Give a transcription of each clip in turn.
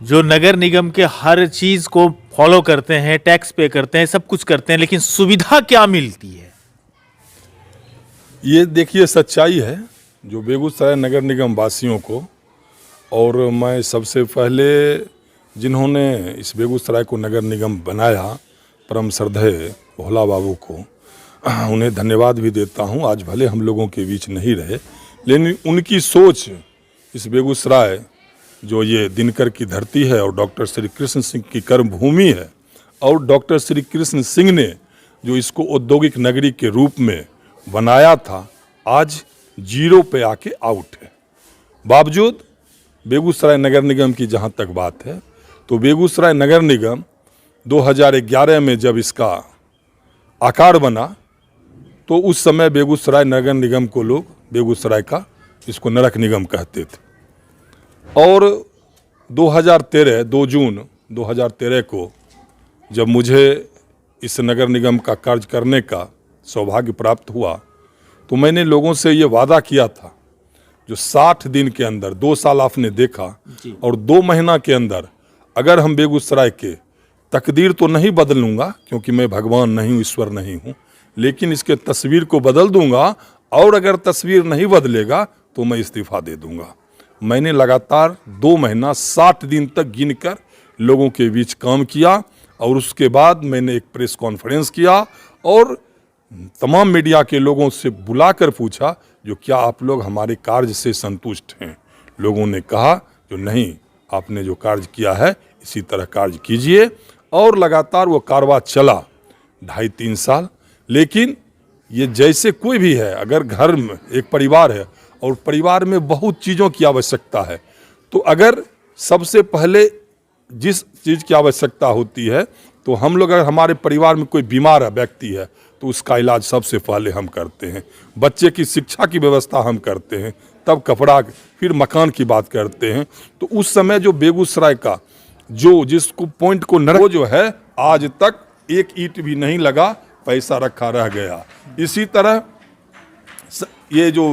जो नगर निगम के हर चीज को फॉलो करते हैं, टैक्स पे करते हैं, सब कुछ करते हैं, लेकिन सुविधा क्या मिलती है? ये देखिए सच्चाई है जो बेगूसराय नगर निगम वासियों को, और मैं सबसे पहले जिन्होंने इस बेगूसराय को नगर निगम बनाया, परम श्रद्धेय भोला बाबू को, उन्हें धन्यवाद भी देता हूं। आज भले हम लोगों के बीच नहीं रहे, लेकिन उनकी सोच इस बेगूसराय जो ये दिनकर की धरती है और डॉक्टर श्री कृष्ण सिंह की कर्म भूमि है, और डॉक्टर श्री कृष्ण सिंह ने जो इसको औद्योगिक नगरी के रूप में बनाया था, आज जीरो पे आके आउट है। बावजूद बेगूसराय नगर निगम की जहाँ तक बात है, तो बेगूसराय नगर निगम 2011 में जब इसका आकार बना, तो उस समय बेगूसराय नगर निगम को लोग बेगूसराय का इसको नरक निगम कहते थे। और 2013 2 जून 2013 को जब मुझे इस नगर निगम का कार्य करने का सौभाग्य प्राप्त हुआ, तो मैंने लोगों से ये वादा किया था जो 60 दिन के अंदर, 2 साल आपने देखा, और 2 महीना के अंदर अगर हम बेगूसराय के तकदीर तो नहीं बदलूंगा क्योंकि मैं भगवान नहीं हूँ, ईश्वर नहीं हूँ, लेकिन इसके तस्वीर को बदल दूंगा, और अगर तस्वीर नहीं बदलेगा तो मैं इस्तीफा दे दूंगा। मैंने लगातार 2 महीना 60 दिन तक गिनकर लोगों के बीच काम किया, और उसके बाद मैंने एक प्रेस कॉन्फ्रेंस किया और तमाम मीडिया के लोगों से बुलाकर पूछा जो क्या आप लोग हमारे कार्य से संतुष्ट हैं। लोगों ने कहा जो नहीं, आपने जो कार्य किया है इसी तरह कार्य कीजिए, और लगातार वो कारवा चला 2.5-3 साल। लेकिन ये जैसे कोई भी है, अगर घर में एक परिवार है और परिवार में बहुत चीज़ों की आवश्यकता है, तो अगर सबसे पहले जिस चीज़ की आवश्यकता होती है, तो हम लोग अगर हमारे परिवार में कोई बीमार व्यक्ति है तो उसका इलाज सबसे पहले हम करते हैं, बच्चे की शिक्षा की व्यवस्था हम करते हैं, तब कपड़ा, फिर मकान की बात करते हैं। तो उस समय जो बेगूसराय का जो जिसको पॉइंट को नरक, वो जो है आज तक एक ईंट भी नहीं लगा, पैसा रखा रह गया। इसी तरह ये जो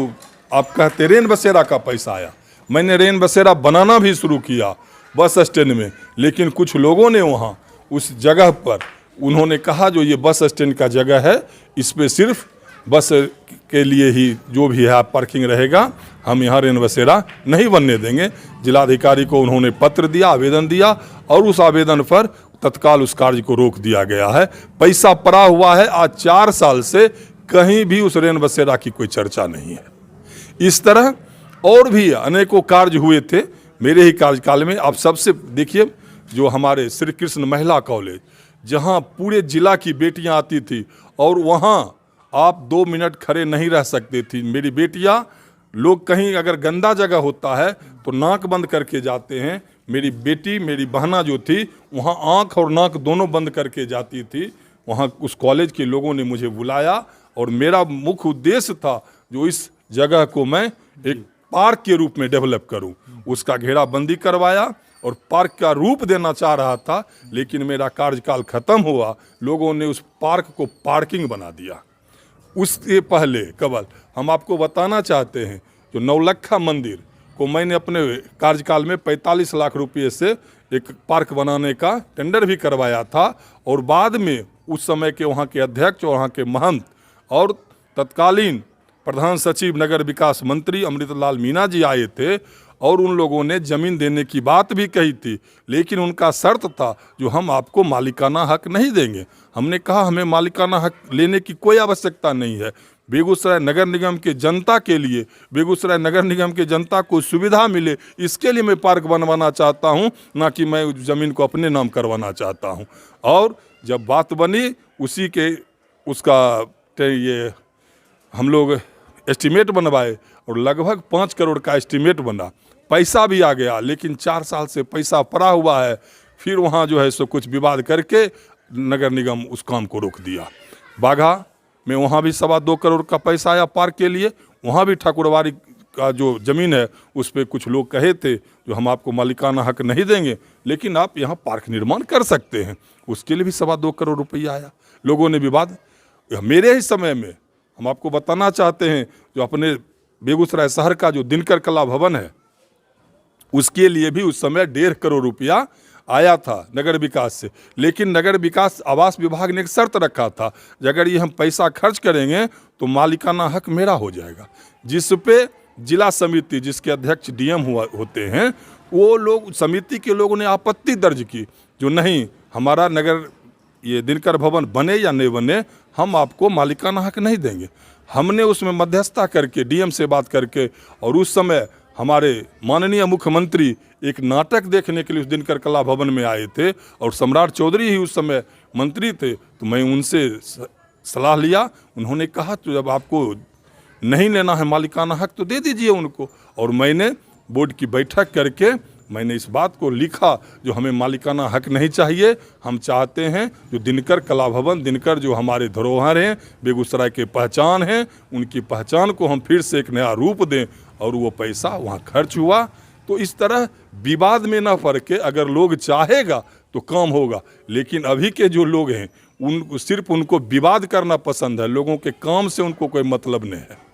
आप कहते रेन बसेरा का पैसा आया, मैंने रेन बसेरा बनाना भी शुरू किया बस स्टैंड में, लेकिन कुछ लोगों ने वहाँ उस जगह पर उन्होंने कहा जो ये बस स्टैंड का जगह है, इस पे सिर्फ बस के लिए ही जो भी है पार्किंग रहेगा, हम यहाँ रेन बसेरा नहीं बनने देंगे। जिलाधिकारी को उन्होंने पत्र दिया, आवेदन दिया, और उस आवेदन पर तत्काल उस कार्य को रोक दिया गया है। पैसा पड़ा हुआ है, आज 4 साल से कहीं भी उस रेन बसेरा की कोई चर्चा नहीं है। इस तरह और भी अनेकों कार्य हुए थे मेरे ही कार्यकाल में। आप सबसे देखिए जो हमारे श्री कृष्ण महिला कॉलेज, जहां पूरे जिला की बेटियां आती थी और वहां आप 2 मिनट खड़े नहीं रह सकते थी। मेरी बेटियां, लोग कहीं अगर गंदा जगह होता है तो नाक बंद करके जाते हैं, मेरी बेटी, मेरी बहना जो थी वहां आंख और नाक दोनों बंद करके जाती थी। वहां उस कॉलेज के लोगों ने मुझे बुलाया, और मेरा मुख्य उद्देश्य था जो इस जगह को मैं एक पार्क के रूप में डेवलप करूं। उसका घेराबंदी करवाया और पार्क का रूप देना चाह रहा था, लेकिन मेरा कार्यकाल खत्म हुआ, लोगों ने उस पार्क को पार्किंग बना दिया। उसके पहले केवल हम आपको बताना चाहते हैं जो नौलखा मंदिर को मैंने अपने कार्यकाल में 45 लाख रुपये से एक पार्क बनाने का टेंडर भी करवाया था, और बाद में उस समय के वहाँ के अध्यक्ष और वहाँ के महंत और तत्कालीन प्रधान सचिव नगर विकास मंत्री अमृतलाल मीणा जी आए थे, और उन लोगों ने ज़मीन देने की बात भी कही थी, लेकिन उनका शर्त था जो हम आपको मालिकाना हक नहीं देंगे। हमने कहा हमें मालिकाना हक लेने की कोई आवश्यकता नहीं है। बेगूसराय नगर निगम के जनता के लिए, बेगूसराय नगर निगम के जनता को सुविधा मिले, इसके लिए मैं पार्क बनवाना चाहता हूं, ना कि मैं ज़मीन को अपने नाम करवाना चाहता हूं। और जब बात बनी उसी के उसका ये हम लोग एस्टीमेट बनवाए, और लगभग 5 करोड़ का एस्टीमेट बना, पैसा भी आ गया, लेकिन 4 साल से पैसा पड़ा हुआ है। फिर वहाँ जो है सो कुछ विवाद करके नगर निगम उस काम को रोक दिया। बाघा में वहाँ भी 2.25 करोड़ का पैसा आया पार्क के लिए, वहाँ भी ठाकुरवाड़ी का जो ज़मीन है उस पर कुछ लोग कहे थे जो हम आपको मालिकाना हक नहीं देंगे, लेकिन आप यहाँ पार्क निर्माण कर सकते हैं, उसके लिए भी 2.25 करोड़ रुपया आया। लोगों ने विवाद, मेरे ही समय में हम आपको बताना चाहते हैं जो अपने बेगूसराय शहर का जो दिनकर कला भवन है, उसके लिए भी उस समय 1.5 करोड़ रुपया आया था नगर विकास से। लेकिन नगर विकास आवास विभाग ने एक शर्त रखा था, अगर ये हम पैसा खर्च करेंगे तो मालिकाना हक मेरा हो जाएगा, जिस पे जिला समिति जिसके अध्यक्ष डीएम होते हैं, वो लोग समिति के लोगों ने आपत्ति दर्ज की, जो नहीं, हमारा नगर ये दिनकर भवन बने या नहीं बने, हम आपको मालिकाना हक नहीं देंगे। हमने उसमें मध्यस्थता करके डीएम से बात करके, और उस समय हमारे माननीय मुख्यमंत्री एक नाटक देखने के लिए उस दिनकर कला भवन में आए थे, और सम्राट चौधरी ही उस समय मंत्री थे। तो मैं उनसे सलाह लिया, उन्होंने कहा तो जब आपको नहीं लेना है मालिकाना हक तो दे दीजिए उनको। और मैंने बोर्ड की बैठक करके मैंने इस बात को लिखा, जो हमें मालिकाना हक नहीं चाहिए, हम चाहते हैं जो दिनकर कला भवन, दिनकर जो हमारे धरोहर हैं, बेगूसराय के पहचान हैं, उनकी पहचान को हम फिर से एक नया रूप दें, और वो पैसा वहाँ खर्च हुआ। तो इस तरह विवाद में न पड़ के अगर लोग चाहेगा तो काम होगा। लेकिन अभी के जो लोग हैं, सिर्फ उनको विवाद करना पसंद है, लोगों के काम से उनको कोई मतलब नहीं है।